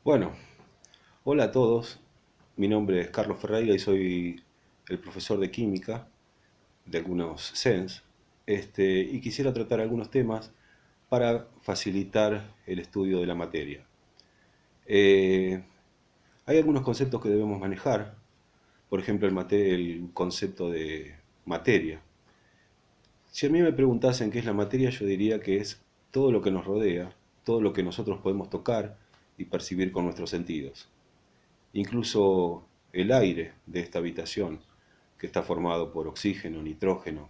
Bueno, hola a todos. Mi nombre es Carlos Ferreira y soy el profesor de química de algunos SENS. Y quisiera tratar algunos temas para facilitar el estudio de la materia. Eh, Hay algunos conceptos que debemos manejar, por ejemplo, el concepto de materia. Si a mí me preguntasen qué es la materia, yo diría que es todo lo que nos rodea, todo lo que nosotros podemos tocar y percibir con nuestros sentidos. Incluso el aire de esta habitación, que está formado por oxígeno, nitrógeno,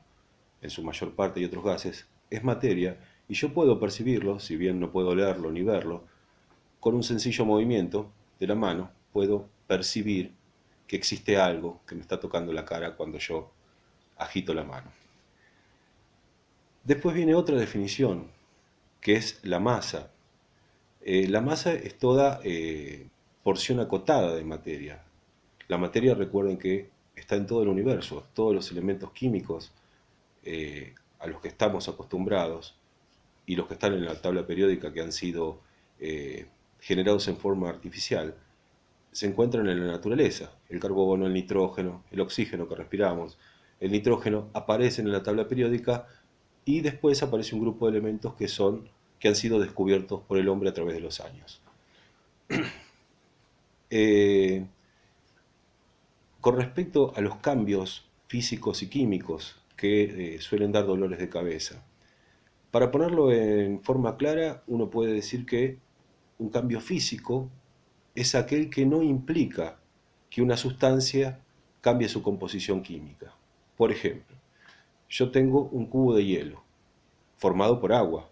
en su mayor parte y otros gases, es materia y yo puedo percibirlo, si bien no puedo leerlo ni verlo, con un sencillo movimiento de la mano puedo percibir que existe algo que me está tocando la cara cuando yo agito la mano. Después viene otra definición, que es la masa. La masa es toda porción acotada de materia. La materia, recuerden que está en todo el universo, todos los elementos químicos a los que estamos acostumbrados y los que están en la tabla periódica que han sido eh, generados en forma artificial, se encuentran en la naturaleza. El carbono, el nitrógeno, el oxígeno que respiramos, el nitrógeno aparecen en la tabla periódica y después aparece un grupo de elementos que han sido descubiertos por el hombre a través de los años. Eh, Con respecto a los cambios físicos y químicos que suelen dar dolores de cabeza, para ponerlo en forma clara, uno puede decir que un cambio físico es aquel que no implica que una sustancia cambie su composición química. Por ejemplo, yo tengo un cubo de hielo formado por agua.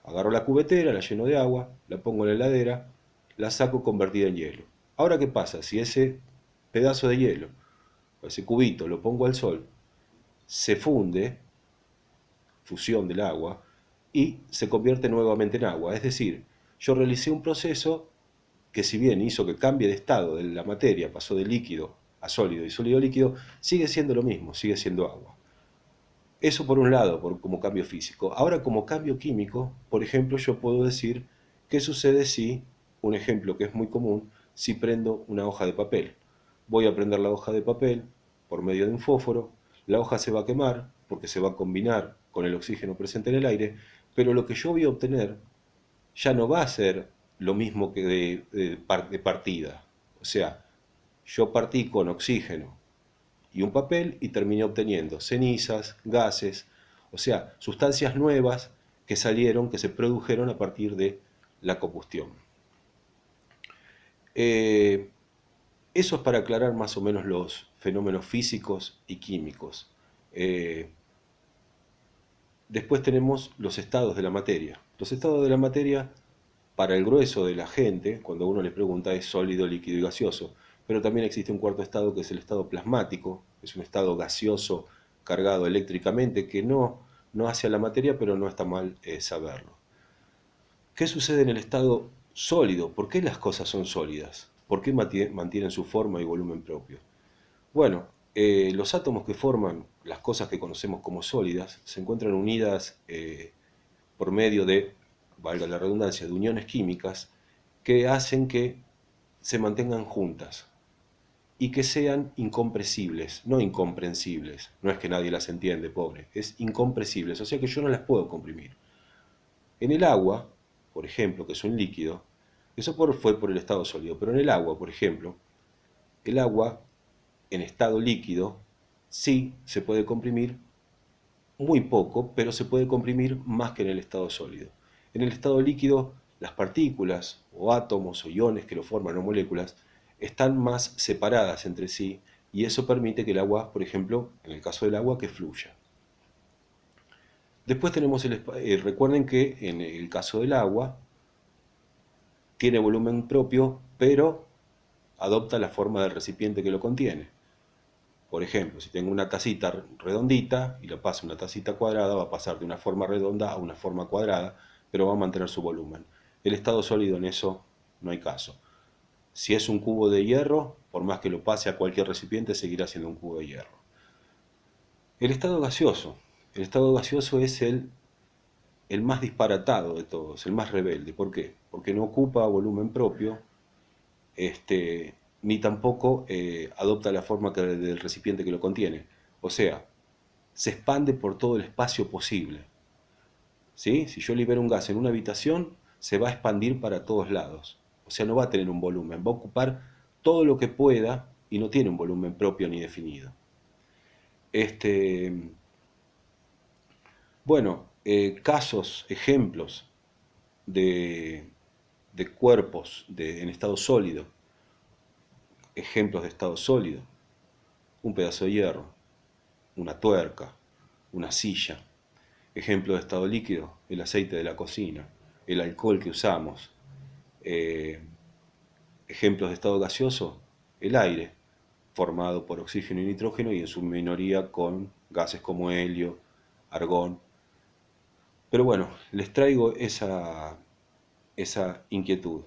Agarro la cubetera, la lleno de agua, la pongo en la heladera, la saco convertida en hielo. Ahora, ¿qué pasa? Si ese pedazo de hielo o ese cubito lo pongo al sol, se funde, fusión del agua, y se convierte nuevamente en agua. Es decir, yo realicé un proceso que si bien hizo que cambie de estado de la materia, pasó de líquido a sólido y sólido a líquido, sigue siendo lo mismo, sigue siendo agua. Eso por un lado, como cambio físico. Ahora como cambio químico, por ejemplo, yo puedo decir qué sucede si, un ejemplo que es muy común, si prendo una hoja de papel. Voy a prender la hoja de papel por medio de un fósforo, la hoja se va a quemar porque se va a combinar con el oxígeno presente en el aire, pero lo que yo voy a obtener ya no va a ser lo mismo que de partida. O sea, yo partí con oxígeno y un papel y terminé obteniendo cenizas, gases, o sea, sustancias nuevas que salieron, que se produjeron a partir de la combustión. Eh, Eso es para aclarar más o menos los fenómenos físicos y químicos. Eh, Después tenemos los estados de la materia. Los estados de la materia, para el grueso de la gente, cuando uno le pregunta, es sólido, líquido y gaseoso. Pero también existe un cuarto estado que es el estado plasmático, es un estado gaseoso cargado eléctricamente que no hace a la materia, pero no está mal saberlo. ¿Qué sucede en el estado sólido? ¿Por qué las cosas son sólidas? ¿Por qué mantienen su forma y volumen propio? Bueno, los átomos que forman las cosas que conocemos como sólidas se encuentran unidas por medio de, valga la redundancia, de uniones químicas que hacen que se mantengan juntas y que sean incompresibles, no incomprensibles. No es que nadie las entiende, pobre, es incompresibles, o sea que yo no las puedo comprimir. En el agua, por ejemplo, que es un líquido, fue por el estado sólido, pero en el agua, por ejemplo, el agua en estado líquido sí se puede comprimir muy poco, pero se puede comprimir más que en el estado sólido. En el estado líquido, las partículas o átomos o iones que lo forman o moléculas están más separadas entre sí y eso permite que el agua, por ejemplo, en el caso del agua, que fluya. Después tenemos recuerden que en el caso del agua tiene volumen propio, pero adopta la forma del recipiente que lo contiene. Por ejemplo, si tengo una tacita redondita y la paso a una tacita cuadrada, va a pasar de una forma redonda a una forma cuadrada, pero va a mantener su volumen. El estado sólido en eso no hay caso. Si es un cubo de hierro, por más que lo pase a cualquier recipiente, seguirá siendo un cubo de hierro. El estado gaseoso. El estado gaseoso es el más disparatado de todos, el más rebelde. ¿Por qué? Porque no ocupa volumen propio, ni tampoco adopta la forma del recipiente que lo contiene. O sea, se expande por todo el espacio posible. ¿Sí? Si yo libero un gas en una habitación, se va a expandir para todos lados. O sea, no va a tener un volumen, va a ocupar todo lo que pueda y no tiene un volumen propio ni definido. Este, bueno, casos, ejemplos de, de cuerpos en estado sólido, ejemplos de estado sólido, un pedazo de hierro, una tuerca, una silla. Ejemplo de estado líquido, el aceite de la cocina, el alcohol que usamos. Eh, Ejemplos de estado gaseoso, el aire, formado por oxígeno y nitrógeno y en su minoría con gases como helio, argón. Pero bueno, les traigo esa inquietud.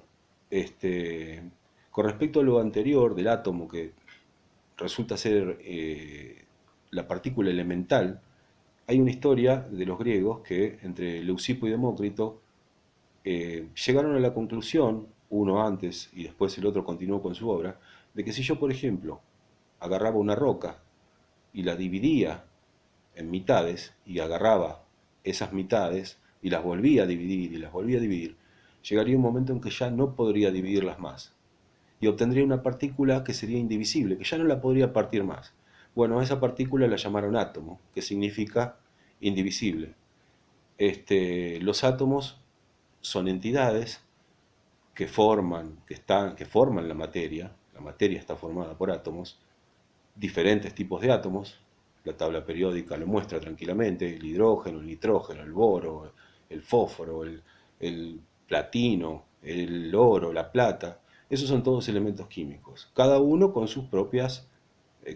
Este, con respecto a lo anterior del átomo, que resulta ser la partícula elemental, hay una historia de los griegos que entre Leucipo y Demócrito llegaron a la conclusión, uno antes y después el otro continuó con su obra, de que si yo, por ejemplo, agarraba una roca y la dividía en mitades y agarraba esas mitades y las volvía a dividir y las volvía a dividir, llegaría un momento en que ya no podría dividirlas más y obtendría una partícula que sería indivisible, que ya no la podría partir más. Bueno, a esa partícula la llamaron átomo, que significa indivisible. Los átomos son entidades que forman la materia está formada por átomos, diferentes tipos de átomos, la tabla periódica lo muestra tranquilamente, el hidrógeno, el nitrógeno, el boro, el fósforo, el platino, el oro, la plata, esos son todos elementos químicos, cada uno con sus propias,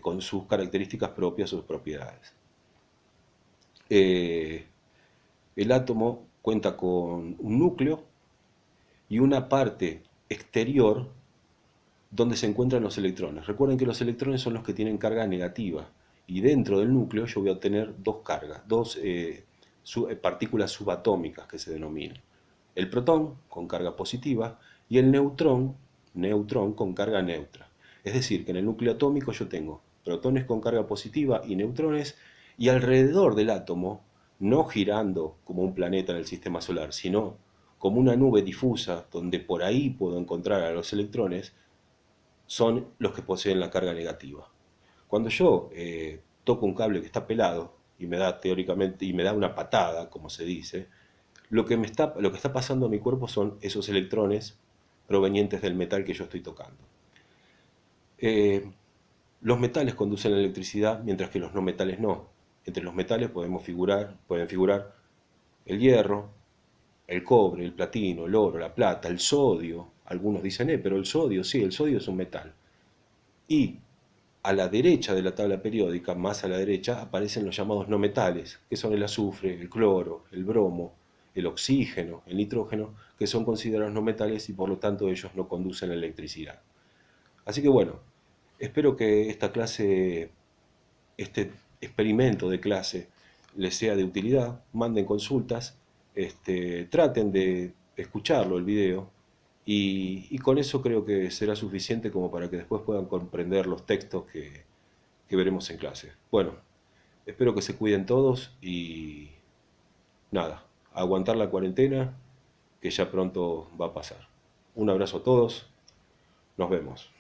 con sus características propias, sus propiedades. Eh, el átomo cuenta con un núcleo y una parte exterior donde se encuentran los electrones. Recuerden que los electrones son los que tienen carga negativa y dentro del núcleo yo voy a obtener dos cargas, partículas subatómicas que se denominan. El protón con carga positiva y el neutrón con carga neutra. Es decir, que en el núcleo atómico yo tengo protones con carga positiva y neutrones y alrededor del átomo, no girando como un planeta en el sistema solar, sino como una nube difusa donde por ahí puedo encontrar a los electrones, son los que poseen la carga negativa. Cuando yo toco un cable que está pelado y me da teóricamente y me da una patada, como se dice, lo que está pasando a mi cuerpo son esos electrones provenientes del metal que yo estoy tocando. Eh, los metales conducen la electricidad, mientras que los no metales no. Entre los metales pueden figurar el hierro, el cobre, el platino, el oro, la plata, el sodio. Algunos dicen, pero el sodio, sí, el sodio es un metal. Y a la derecha de la tabla periódica, más a la derecha, aparecen los llamados no metales, que son el azufre, el cloro, el bromo, el oxígeno, el nitrógeno, que son considerados no metales y por lo tanto ellos no conducen la electricidad. Así que bueno, espero que esta clase, este experimento de clase les sea de utilidad, manden consultas, traten de escucharlo el video y con eso creo que será suficiente como para que después puedan comprender los textos que veremos en clase. Bueno, espero que se cuiden todos y nada, aguantar la cuarentena que ya pronto va a pasar. Un abrazo a todos, nos vemos.